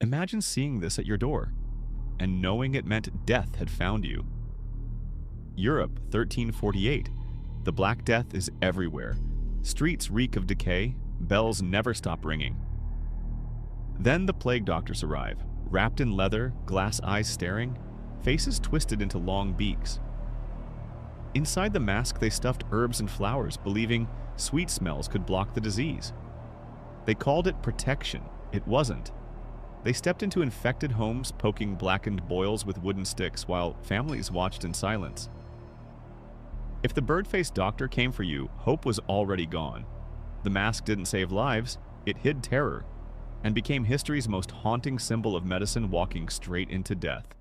Imagine seeing this at your door and knowing it meant death had found you. Europe, 1348. The Black Death is everywhere. Streets reek of decay, bells never stop ringing. Then the plague doctors arrive, wrapped in leather, glass eyes staring, faces twisted into long beaks. Inside the mask they stuffed herbs and flowers, believing sweet smells could block the disease. They called it protection. It wasn't. They stepped into infected homes, poking blackened boils with wooden sticks while families watched in silence. If the bird-faced doctor came for you, hope was already gone. The mask didn't save lives, it hid terror, and became history's most haunting symbol of medicine walking straight into death.